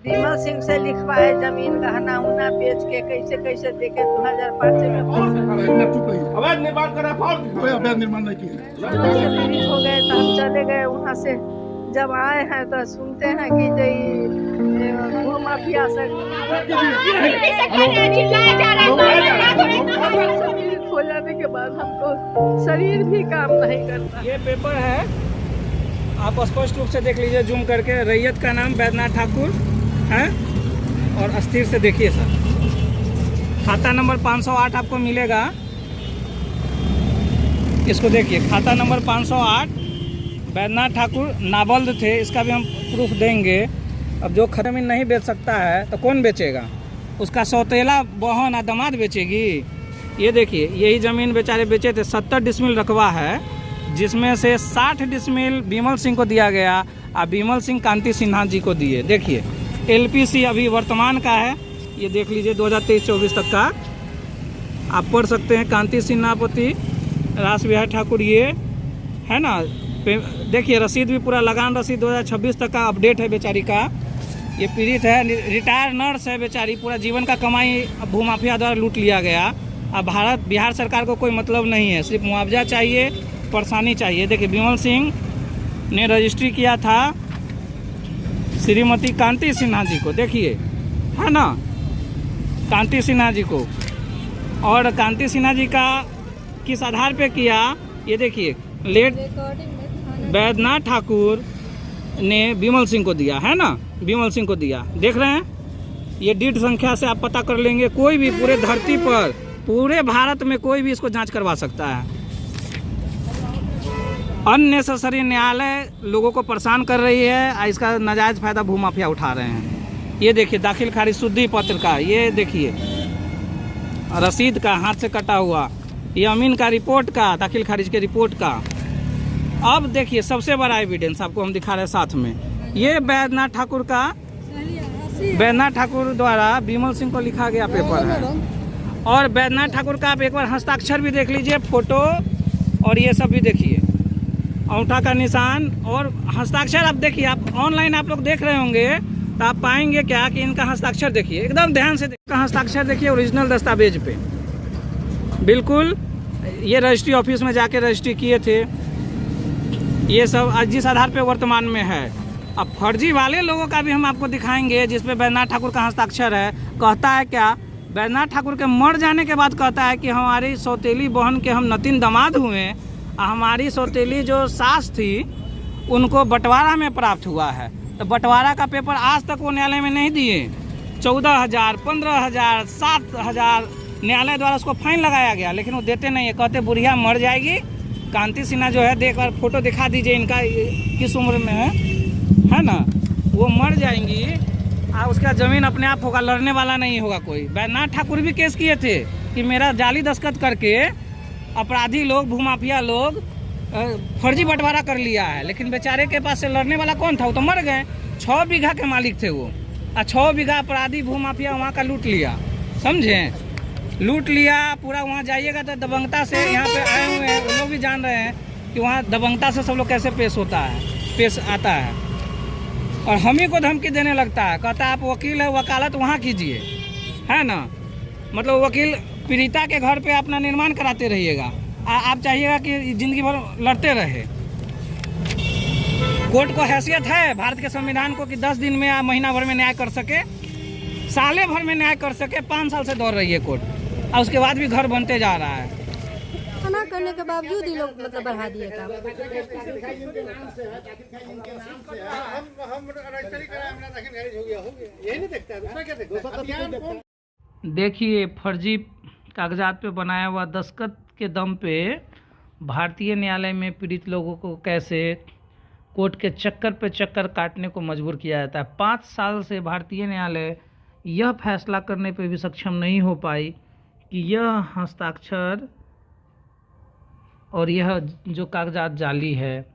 विमल सिंह से लिखवाए जमीन गहना उना बेच के कैसे कैसे देके 2005 में अवैध निर्माण करा, कोई अवैध निर्माण नहीं किया। जो से पीड़ित हो गए तो हम चले गए वहाँ से। जब आए हैं तो सुनते हैं कि भू माफिया से पीड़ित हो जाने के बाद हमको शरीर भी काम नहीं करता। ये पेपर है, आप स्पष्ट रूप से देख लीजिए जूम करके। रैयत का नाम बैद्यनाथ ठाकुर है और अस्थिर से देखिए सर। खाता नंबर 508 आपको मिलेगा, इसको देखिए। खाता नंबर 508 बैद्यनाथ ठाकुर नाबल्द थे, इसका भी हम प्रूफ देंगे। अब जो जमीन नहीं बेच सकता है तो कौन बेचेगा? उसका सौतेला बहन दामाद बेचेगी। ये देखिए, यही ज़मीन बेचारे बेचे थे। 70 डिसमिल रकबा है, जिसमें से 60 डिसमिल विमल सिंह को दिया गया और विमल सिंह कांति सिन्हा जी को दिए। देखिए एलपीसी अभी वर्तमान का है, ये देख लीजिए 2023-24 तक का आप पढ़ सकते हैं। कांति सिन्हापति रास बिहारी ठाकुर ये है ना। देखिए रसीद भी पूरा लगान रसीद 2026 तक का अपडेट है बेचारी का। ये पीड़ित है, रिटायर नर्स है बेचारी। पूरा जीवन का कमाई भूमाफिया द्वारा लूट लिया गया। अब बिहार सरकार को कोई मतलब नहीं है, सिर्फ मुआवजा चाहिए, परेशानी चाहिए। देखिए विमल सिंह ने रजिस्ट्री किया था श्रीमती कांति सिन्हा जी को, देखिए है ना, कांति सिन्हा जी को। और कांति सिन्हा जी का किस आधार पे किया, ये देखिए लेट बैद्यनाथ ठाकुर ने विमल सिंह को दिया है ना, विमल सिंह को दिया। देख रहे हैं, ये डीड संख्या से आप पता कर लेंगे। कोई भी पूरे धरती पर, पूरे भारत में कोई भी इसको जांच करवा सकता है। अननेसेसरी न्यायालय लोगों को परेशान कर रही है और इसका नाजायज़ फ़ायदा भूमाफिया उठा रहे हैं। ये देखिए दाखिल खारिज शुद्धि पत्र का, ये देखिए रसीद का हाथ से कटा हुआ, ये अमीन का रिपोर्ट का, दाखिल खारिज के रिपोर्ट का। अब देखिए सबसे बड़ा एविडेंस आपको हम दिखा रहे हैं साथ में। ये बैद्यनाथ ठाकुर का, बैद्यनाथ ठाकुर द्वारा विमल सिंह को लिखा गया पेपर है। और बैद्यनाथ ठाकुर का आप एक बार हस्ताक्षर भी देख लीजिए, फोटो और ये सब भी देखिए, अंगूठा का निशान और हस्ताक्षर। आप देखिए, आप ऑनलाइन आप लोग देख रहे होंगे तो आप पाएंगे क्या कि इनका हस्ताक्षर देखिए, एकदम ध्यान से देखिए। हस्ताक्षर देखिए ओरिजिनल दस्तावेज पे, बिल्कुल। ये रजिस्ट्री ऑफिस में जाके रजिस्ट्री किए थे। ये सब जिस आधार पे वर्तमान में है। अब फर्जी वाले लोगों का भी हम आपको दिखाएंगे जिसपे बैद्यनाथ ठाकुर का हस्ताक्षर है। कहता है क्या, बैद्यनाथ ठाकुर के मर जाने के बाद कहता है कि हमारी सौतेली बहन के हम नतीन दामाद हुए, हमारी सौतेली जो सास थी उनको बंटवारा में प्राप्त हुआ है। तो बंटवारा का पेपर आज तक वो न्यायालय में नहीं दिए। 14,000, 15,000, 7,000 न्यायालय द्वारा उसको फाइन लगाया गया, लेकिन वो देते नहीं है। कहते बुढ़िया मर जाएगी। कांति सिन्हा जो है, देख कर फोटो दिखा दीजिए, इनका किस उम्र में है ना, वो मर जाएंगी और उसका ज़मीन अपने आप होगा, लड़ने वाला नहीं होगा कोई। बैद्यनाथ ठाकुर भी केस किए थे कि मेरा जाली दस्तखत करके अपराधी लोग, भूमाफिया लोग फर्जी बंटवारा कर लिया है, लेकिन बेचारे के पास से लड़ने वाला कौन था? वो तो मर गए। 6 बीघा के मालिक थे वो, और 6 बीघा अपराधी भूमाफिया वहाँ का लूट लिया, समझे, लूट लिया पूरा। वहाँ जाइएगा तो दबंगता से, यहाँ पे आए हुए हैं वो लोग भी जान रहे हैं कि वहाँ दबंगता से सब लोग कैसे पेश आता है। और हम ही को धमकी देने लगता है, कहता है आप वकील है, वकालत वहाँ कीजिए, है ना। मतलब वकील पीड़िता के घर पे अपना निर्माण कराते रहिएगा, आप चाहिएगा कि जिंदगी भर लड़ते रहे। कोर्ट को हैसियत है भारत के संविधान को कि 10 दिन में या महीना भर में न्याय कर सके, साले भर में न्याय कर सके। 5 साल से दौड़ रही है कोर्ट, और उसके बाद भी घर बनते जा रहा है। मना करने के बावजूद ही लोग मतलब बढ़ा दिए काम। देखिए फर्जी कागजात पे बनाया हुआ दस्तखत के दम पे भारतीय न्यायालय में पीड़ित लोगों को कैसे कोर्ट के चक्कर पे चक्कर काटने को मजबूर किया जाता है। 5 साल से भारतीय न्यायालय यह फैसला करने पे भी सक्षम नहीं हो पाई कि यह हस्ताक्षर और यह जो कागजात जाली है।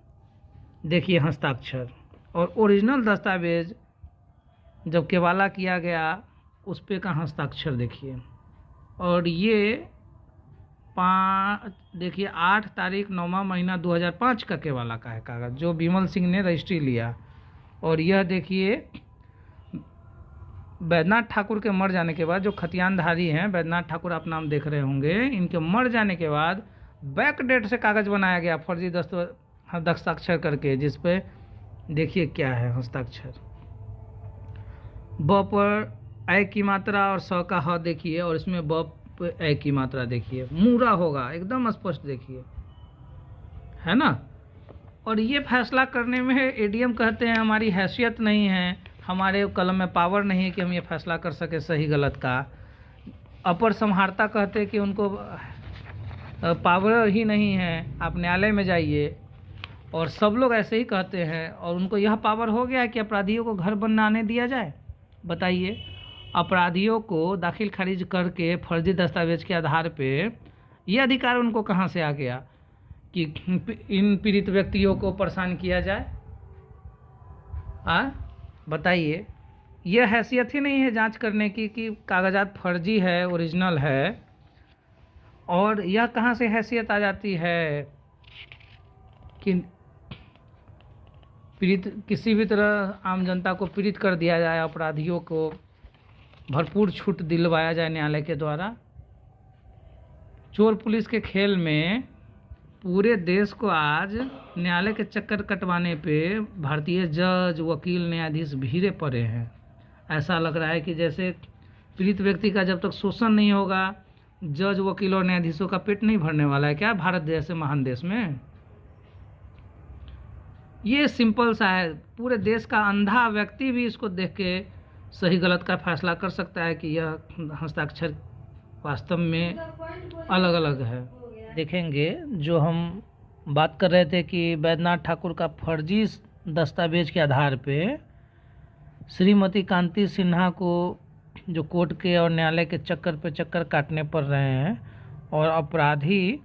देखिए हस्ताक्षर और ओरिजिनल दस्तावेज जब केवाला किया गया उस पे का हस्ताक्षर देखिए। और ये देखिए 8 तारीख 9वां महीना 2005 का केवाला का है कागज़, जो विमल सिंह ने रजिस्ट्री लिया। और यह देखिए बैद्यनाथ ठाकुर के मर जाने के बाद जो खतियानधारी हैं, बैद्यनाथ ठाकुर आप नाम देख रहे होंगे, इनके मर जाने के बाद बैक डेट से कागज़ बनाया गया फर्जी दस्ताक्षर करके, जिस पे देखिए क्या है हस्ताक्षर। ब पर ए की मात्रा और स का ह देखिए, और इसमें ब पे ए की मात्रा देखिए, मूरा होगा एकदम स्पष्ट देखिए, है ना। और ये फैसला करने में एडीएम कहते हैं हमारी हैसियत नहीं है, हमारे कलम में पावर नहीं है कि हम ये फैसला कर सके सही गलत का। अपर संहारता कहते हैं कि उनको पावर ही नहीं है, आप न्यायालय में जाइए। और सब लोग ऐसे ही कहते हैं, और उनको यह पावर हो गया है कि अपराधियों को घर बनाने दिया जाए। बताइए, अपराधियों को दाखिल खारिज करके फर्जी दस्तावेज के आधार पे ये अधिकार उनको कहाँ से आ गया कि इन पीड़ित व्यक्तियों को परेशान किया जाए? बताइए, यह हैसियत ही नहीं है जांच करने की कि कागजात फर्जी है ओरिजिनल है। और यह कहाँ से हैसियत आ जाती है कि पीड़ित किसी भी तरह आम जनता को पीड़ित कर दिया जाए, अपराधियों को भरपूर छूट दिलवाया जाए न्यायालय के द्वारा। चोर पुलिस के खेल में पूरे देश को आज न्यायालय के चक्कर कटवाने पे भारतीय जज, वकील, न्यायाधीश भीड़े पड़े हैं। ऐसा लग रहा है कि जैसे पीड़ित व्यक्ति का जब तक शोषण नहीं होगा, जज, वकील और न्यायाधीशों का पेट नहीं भरने वाला है क्या भारत जैसे महान देश में? ये सिंपल सा है, पूरे देश का अंधा व्यक्ति भी इसको देख के सही गलत का फैसला कर सकता है कि यह हस्ताक्षर वास्तव में अलग अलग है। देखेंगे, जो हम बात कर रहे थे कि बैद्यनाथ ठाकुर का फर्जी दस्तावेज के आधार पे श्रीमती कांति सिन्हा को जो कोर्ट के और न्यायालय के चक्कर पे चक्कर काटने पड़ रहे हैं और अपराधी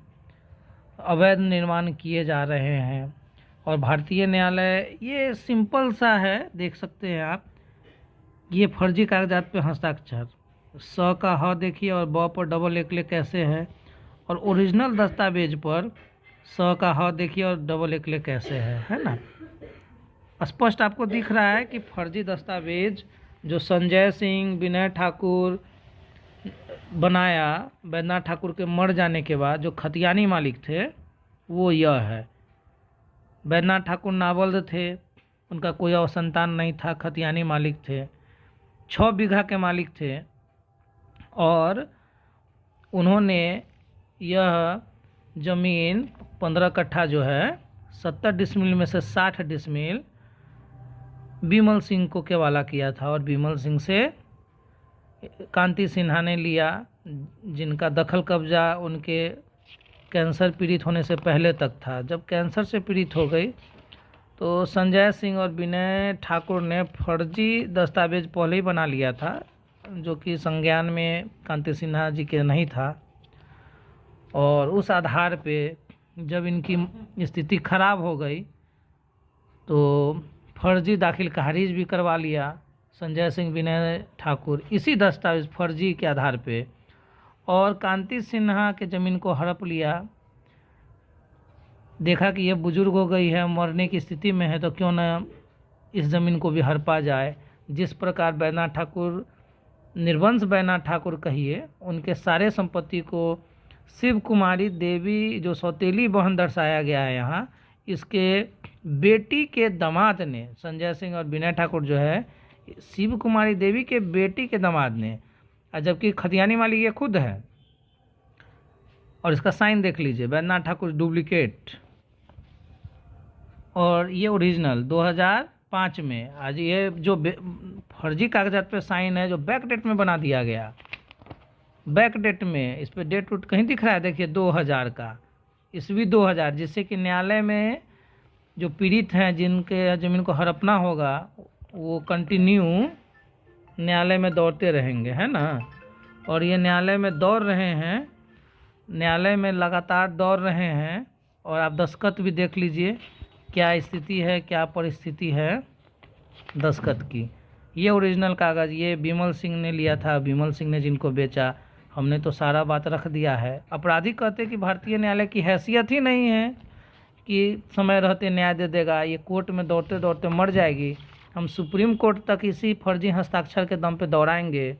अवैध निर्माण किए जा रहे हैं। और भारतीय न्यायालय, ये सिंपल सा है, देख सकते हैं आप, ये फर्जी कागजात पे हस्ताक्षर, स का ह देखिए और ब पर डबल एक ले कैसे है, और ओरिजिनल दस्तावेज पर स का ह देखिए और डबल एक ले कैसे है ना। स्पष्ट आपको दिख रहा है कि फर्जी दस्तावेज जो संजय सिंह, विनय ठाकुर बनाया बैद्यनाथ ठाकुर के मर जाने के बाद, जो खतियानी मालिक थे वो यह है। बैद्यनाथ ठाकुर नावल्द थे, उनका कोई और संतान नहीं था, खतियानी मालिक थे, 6 बीघा के मालिक थे, और उन्होंने यह ज़मीन 15 कट्ठा जो है 70 डिसमिल में से 60 डिसमिल विमल सिंह को केवाला किया था। और विमल सिंह से कांति सिन्हा ने लिया, जिनका दखल कब्जा उनके कैंसर पीड़ित होने से पहले तक था। जब कैंसर से पीड़ित हो गई तो संजय सिंह और विनय ठाकुर ने फर्जी दस्तावेज पहले ही बना लिया था, जो कि संज्ञान में कांति सिन्हा जी के नहीं था। और उस आधार पे जब इनकी स्थिति खराब हो गई तो फर्जी दाखिल खारिज भी करवा लिया संजय सिंह, विनय ठाकुर, इसी दस्तावेज फर्जी के आधार पे। और कांति सिन्हा के ज़मीन को हड़प लिया। देखा कि यह बुजुर्ग हो गई है, मरने की स्थिति में है, तो क्यों न इस ज़मीन को भी हड़पा जाए। जिस प्रकार बैद्यनाथ ठाकुर, निर्वंश बैद्यनाथ ठाकुर कहिए, उनके सारे संपत्ति को शिव कुमारी देवी, जो सौतेली बहन दर्शाया गया है यहाँ, इसके बेटी के दामाद ने, संजय सिंह और विनय ठाकुर जो है शिव कुमारी देवी के बेटी के दामाद ने, जबकि खतियानी मालिक ये खुद है। और इसका साइन देख लीजिए, बैद्यनाथ ठाकुर डुप्लीकेट और ये ओरिजिनल 2005 में। आज ये जो फर्जी कागजात पे साइन है, जो बैक डेट में बना दिया गया, बैक डेट में इस पर डेट उट कहीं दिख रहा है, देखिए 2000 का, ईस्वी 2000, जिससे कि न्यायालय में जो पीड़ित हैं, जिनके ज़मीन को हड़पना होगा, वो कंटिन्यू न्यायालय में दौड़ते रहेंगे, है ना। और ये न्यायालय में दौड़ रहे हैं, न्यायालय में लगातार दौड़ रहे हैं। और आप दस्खत भी देख लीजिए क्या स्थिति है, क्या परिस्थिति है दस्खत की। ये ओरिजिनल कागज़ ये विमल सिंह ने लिया था, विमल सिंह ने जिनको बेचा। हमने तो सारा बात रख दिया है। अपराधी कहते कि भारतीय न्यायालय की हैसियत ही नहीं है कि समय रहते न्याय दे देगा, ये कोर्ट में दौड़ते दौड़ते मर जाएगी। हम सुप्रीम कोर्ट तक इसी फर्जी हस्ताक्षर के दम पे दौड़ाएंगे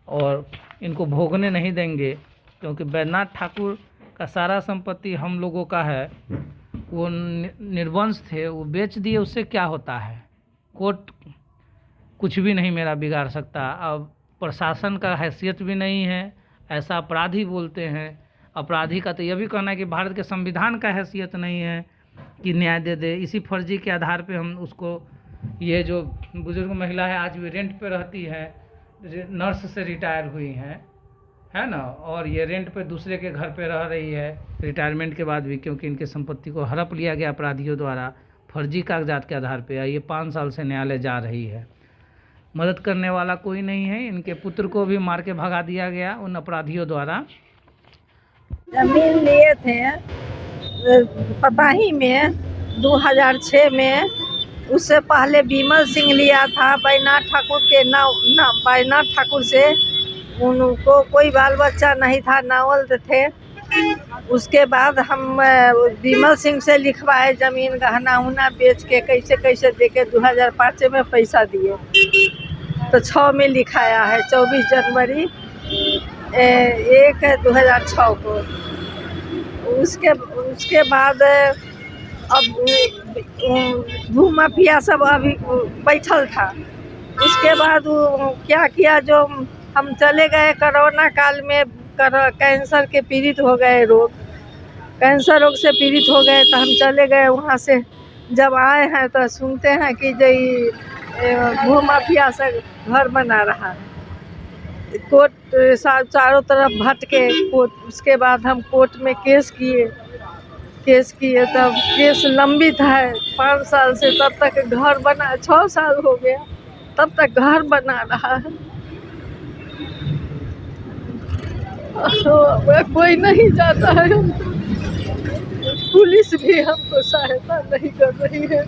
और इनको भोगने नहीं देंगे, क्योंकि बैद्यनाथ ठाकुर का सारा संपत्ति हम लोगों का है। वो निर्वंश थे, वो बेच दिए, उससे क्या होता है? कोर्ट कुछ भी नहीं मेरा बिगाड़ सकता। अब प्रशासन का हैसियत भी नहीं है, ऐसा अपराधी बोलते हैं। अपराधी का तो यह भी कहना है कि भारत के संविधान का हैसियत नहीं है कि न्याय दे दे। इसी फर्जी के आधार पे हम उसको, ये जो बुजुर्ग महिला है आज भी रेंट पे रहती है, नर्स से रिटायर हुई हैं, है ना, और ये रेंट पे दूसरे के घर पे रह रही है रिटायरमेंट के बाद भी, क्योंकि इनके संपत्ति को हड़प लिया गया अपराधियों द्वारा फर्जी कागजात के आधार पे। ये 5 साल से न्यायालय जा रही है, मदद करने वाला कोई नहीं है। इनके पुत्र को भी मार के भगा दिया गया उन अपराधियों द्वारा। जमीन लिए थे पताही में 2006 में। उससे पहले विमल सिंह लिया था बैद्यनाथ ठाकुर के बैद्यनाथ ठाकुर से। उनको कोई बाल बच्चा नहीं था, नावल थे। उसके बाद हम विमल सिंह से लिखवाए ज़मीन, गहना उहना बेच के कैसे कैसे दे के 2005 में पैसा दिए तो 6 में लिखाया है, 24 जनवरी 1 2006 को। उसके बाद अब भूमाफिया सब अभी बैठल था। उसके बाद क्या किया, जो हम चले गए कोरोना काल में, कैंसर के पीड़ित हो गए, कैंसर रोग से पीड़ित हो गए, तो हम चले गए वहाँ से। जब आए हैं तो सुनते हैं कि भूमाफिया से घर बना रहा है। कोर्ट चारों तरफ भटके कोर्ट। उसके बाद हम कोर्ट में केस किए तब केस लंबित है 5 साल से। तब तक घर बना, 6 साल हो गया तब तक घर बना रहा है। कोई नहीं जाता है, पुलिस भी हमको सहायता नहीं कर रही है।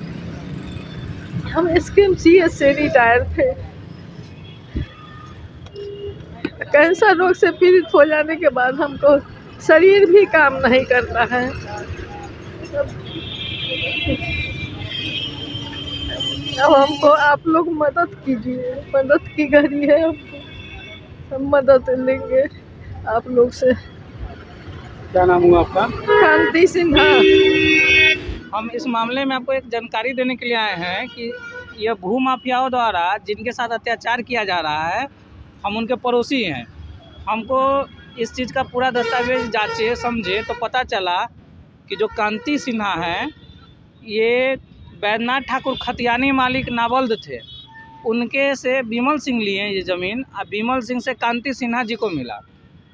हम SKMCH से रिटायर थे। कैंसर रोग से पीड़ित हो जाने के बाद हमको शरीर भी काम नहीं करता है। अब हमको आप लोग मदद कीजिए, मदद की घड़ी है हमको, हम मदद लेंगे आप लोग से। क्या नाम हुआ आपका? कांति सिन्हा। हम इस मामले में आपको एक जानकारी देने के लिए आए हैं कि यह भूमाफियाओं द्वारा जिनके साथ अत्याचार किया जा रहा है, हम उनके पड़ोसी हैं। हमको इस चीज़ का पूरा दस्तावेज जांचे समझे तो पता चला कि जो कांति सिन्हा हैं, ये बैद्यनाथ ठाकुर खतियानी मालिक नावल्द थे। उनके से विमल सिंह लिए ये ज़मीन। अब विमल सिंह से कांति सिन्हा जी को मिला।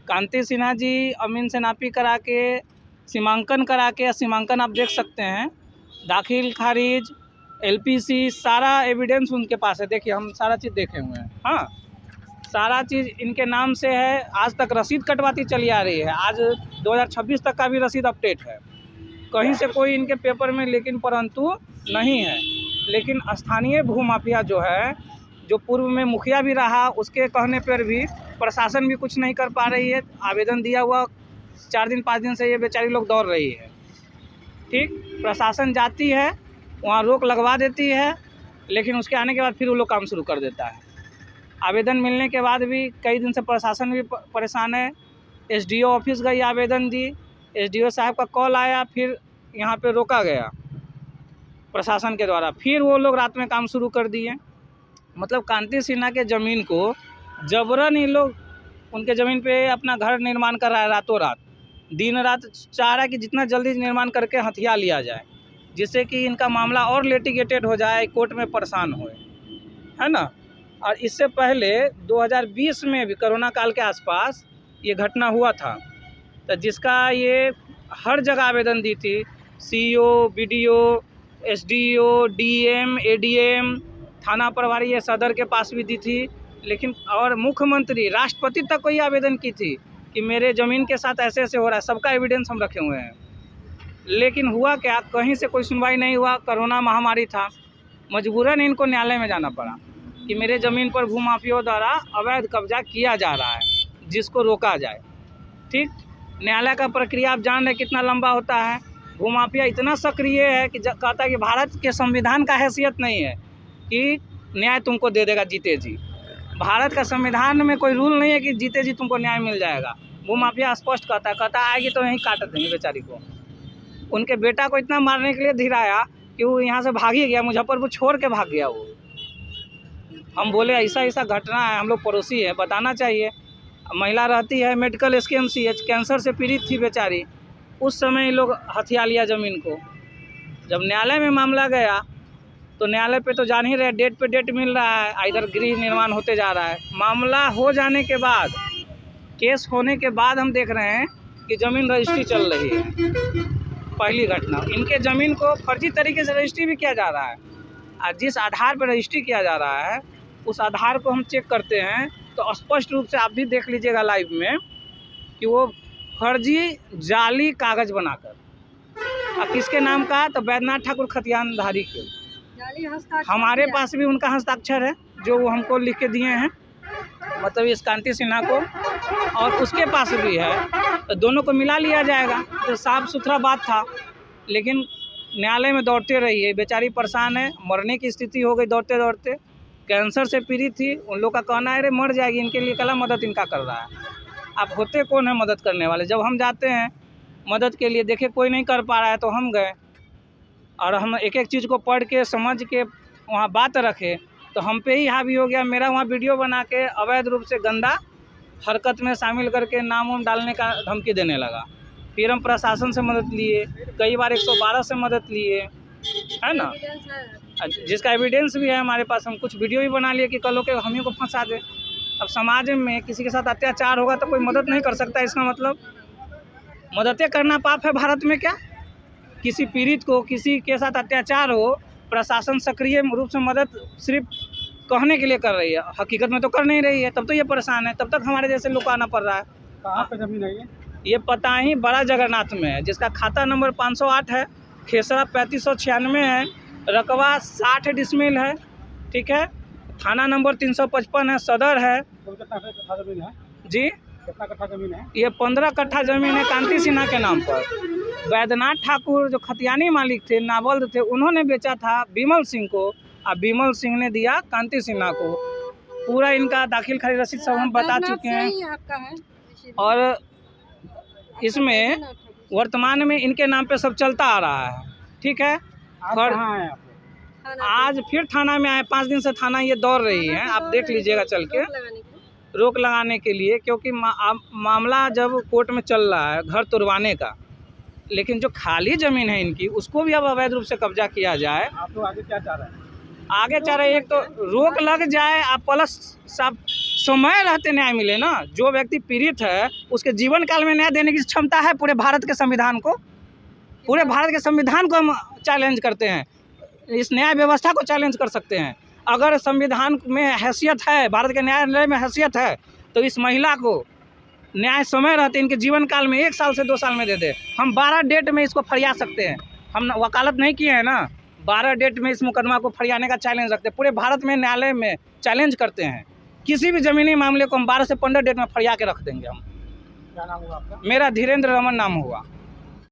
कांति सिन्हा जी अमीन से नापी करा के, सीमांकन करा के, सीमांकन आप देख सकते हैं, दाखिल खारिज, LPC, सारा एविडेंस उनके पास है। देखिए, हम सारा चीज़ देखे हुए हैं। हाँ, सारा चीज़ इनके नाम से है। आज तक रसीद कटवाती चली आ रही है। आज 2026 तक का भी रसीद अपडेट है। कहीं से कोई इनके पेपर में लेकिन परंतु नहीं है। लेकिन स्थानीय भूमाफिया जो है, जो पूर्व में मुखिया भी रहा, उसके कहने पर भी प्रशासन भी कुछ नहीं कर पा रही है। आवेदन दिया हुआ 4 दिन 5 दिन से ये बेचारी लोग दौड़ रही है। ठीक, प्रशासन जाती है, वहाँ रोक लगवा देती है, लेकिन उसके आने के बाद फिर वो लोग काम शुरू कर देता है। आवेदन मिलने के बाद भी कई दिन से प्रशासन भी परेशान है। SDO ऑफिस गई, आवेदन दी, SDO साहब का कॉल आया, फिर यहाँ पे रोका गया प्रशासन के द्वारा। फिर वो लोग रात में काम शुरू कर दिए। मतलब कांति सिन्हा के ज़मीन को जबरन ये लोग उनके ज़मीन पे अपना घर निर्माण कर रहा है। रातों रात, दिन रात चाह रहा है कि जितना जल्दी निर्माण करके हथिया लिया जाए, जिससे कि इनका मामला और लिटिगेटेड हो जाए, कोर्ट में परेशान होए, है ना। और इससे पहले 2020 में भी कोरोना काल के आसपास ये घटना हुआ था, तो जिसका ये हर जगह आवेदन दी थी। CO, BDO, SDO, DM, ADM, थाना प्रभारी, ये सदर के पास भी दी थी। लेकिन और मुख्यमंत्री, राष्ट्रपति तक कोई आवेदन की थी कि मेरे ज़मीन के साथ ऐसे ऐसे हो रहा है। सबका एविडेंस हम रखे हुए हैं। लेकिन हुआ क्या, कहीं से कोई सुनवाई नहीं हुआ। कोरोना महामारी था, मजबूरन इनको न्यायालय में जाना पड़ा कि मेरे ज़मीन पर भूमाफियाओं द्वारा अवैध कब्जा किया जा रहा है, जिसको रोका जाए। ठीक, न्यायालय का प्रक्रिया आप जान रहे कितना लंबा होता है। भूमाफिया इतना सक्रिय है कि कहता है कि भारत के संविधान का हैसियत नहीं है कि न्याय तुमको दे देगा जीते जी। भारत का संविधान में कोई रूल नहीं है कि जीते जी तुमको न्याय मिल जाएगा। भूमाफिया स्पष्ट कहता आएगी तो यहीं काट देंगे बेचारी को। उनके बेटा को इतना मारने के लिए धीराया कि वो यहाँ से भाग ही गया, मुजफ्फरपुर छोड़ के भाग गया वो। हम बोले ऐसा ऐसा घटना है, हम लोग पड़ोसी हैं, बताना चाहिए। महिला रहती है मेडिकल SKMCH, कैंसर से पीड़ित थी बेचारी। उस समय ये लोग हथिया लिया ज़मीन को। जब न्यायालय में मामला गया तो न्यायालय पे तो जान ही रहे, डेट पे डेट मिल रहा है, इधर गृह निर्माण होते जा रहा है। मामला हो जाने के बाद, केस होने के बाद हम देख रहे हैं कि ज़मीन रजिस्ट्री चल रही है। पहली घटना, इनके ज़मीन को फर्जी तरीके से रजिस्ट्री भी किया जा रहा है। और जिस आधार पर रजिस्ट्री किया जा रहा है उस आधार को हम चेक करते हैं तो स्पष्ट रूप से आप भी देख लीजिएगा लाइव में कि वो फर्जी जाली कागज़ बनाकर। अब किसके नाम का, तो बैद्यनाथ ठाकुर खतियानधारी के। हमारे पास भी उनका हस्ताक्षर है जो वो हमको लिख के दिए हैं, मतलब इस कांति सिन्हा को, और उसके पास भी है। तो दोनों को मिला लिया जाएगा तो साफ सुथरा बात था। लेकिन न्यायालय में दौड़ते रही है, बेचारी परेशान है, मरने की स्थिति हो गई दौड़ते दौड़ते। कैंसर से पीड़ित थी, उन लोग का कहना है रे मर जाएगी, इनके लिए कला मदद इनका कर रहा है। अब होते कौन है मदद करने वाले? जब हम जाते हैं मदद के लिए, देखे कोई नहीं कर पा रहा है तो हम गए और हम एक एक चीज़ को पढ़ के समझ के वहाँ बात रखे तो हम पे ही हावी हो गया। मेरा वहाँ वीडियो बना के अवैध रूप से गंदा हरकत में शामिल करके नाम वाम डालने का धमकी देने लगा। फिर हम प्रशासन से मदद लिए, कई बार 112 से मदद लिए, है ना, जिसका एविडेंस भी है हमारे पास। हम कुछ वीडियो भी बना लिए कि कल के हम ही को फंसा दे। अब समाज में किसी के साथ अत्याचार होगा तो कोई मदद नहीं कर सकता, इसका मतलब मददें करना पाप है भारत में क्या? किसी पीड़ित को, किसी के साथ अत्याचार हो, प्रशासन सक्रिय रूप से मदद सिर्फ कहने के लिए कर रही है, हकीकत में तो कर नहीं रही है। तब तो ये परेशान है, तब तक हमारे जैसे लोग को आना पड़ रहा है। कहाँ पे ज़मीन है ये पता ही बड़ा जगन्नाथ में है, जिसका खाता नंबर 508 है, खेसरा 3596 है, रकबा 60 डिसमिल है, ठीक है, थाना नंबर 355 है, सदर है। कितना कट्ठा ज़मीन है जी? कितना कट्ठा ज़मीन है? ये 15 कट्ठा ज़मीन है कांति सिन्हा के नाम पर। बैद्यनाथ ठाकुर जो खतियानी मालिक थे, नावल्द थे, उन्होंने बेचा था बिमल सिंह को और बिमल सिंह ने दिया कांति सिन्हा को। पूरा इनका दाखिल खारिज रसीद सब हम बता चुके हैं और इसमें वर्तमान में इनके नाम पे सब चलता आ रहा है, ठीक है। और आज फिर थाना में आए, 5 दिन से थाना ये दौड़ रही है, आप देख लीजिएगा चल के, रोक लगाने के लिए, क्योंकि मामला जब कोर्ट में चल रहा है घर तुड़वाने का, लेकिन जो खाली ज़मीन है इनकी उसको भी अब अवैध रूप से कब्जा किया जाए। आप लोग आगे क्या चाह रहे हैं? आगे चाह रहे, एक तो रोक लग जाए, आप प्लस सब समय रहते न्याय मिले ना। जो व्यक्ति पीड़ित है उसके जीवन काल में न्याय देने की क्षमता है पूरे भारत के संविधान को। पूरे भारत के संविधान को हम चैलेंज करते हैं, इस न्याय व्यवस्था को चैलेंज कर सकते हैं। अगर संविधान में हैसियत है, भारत के न्यायालय में हैसियत है, तो इस महिला को न्याय समय रहते इनके जीवन काल में 1 साल से 2 साल में दे दे। हम 12 डेट में इसको फरिया सकते हैं, हम वकालत नहीं किए हैं ना, 12 डेट में इस मुकदमा को फरियाने का चैलेंज रखते हैं। पूरे भारत में न्यायालय में चैलेंज करते हैं, किसी भी ज़मीनी मामले को हम 12 से 15 डेट में फरिया के रख देंगे हम। क्या नाम हुआ आपका? मेरा धीरेन्द्र रमन नाम हुआ।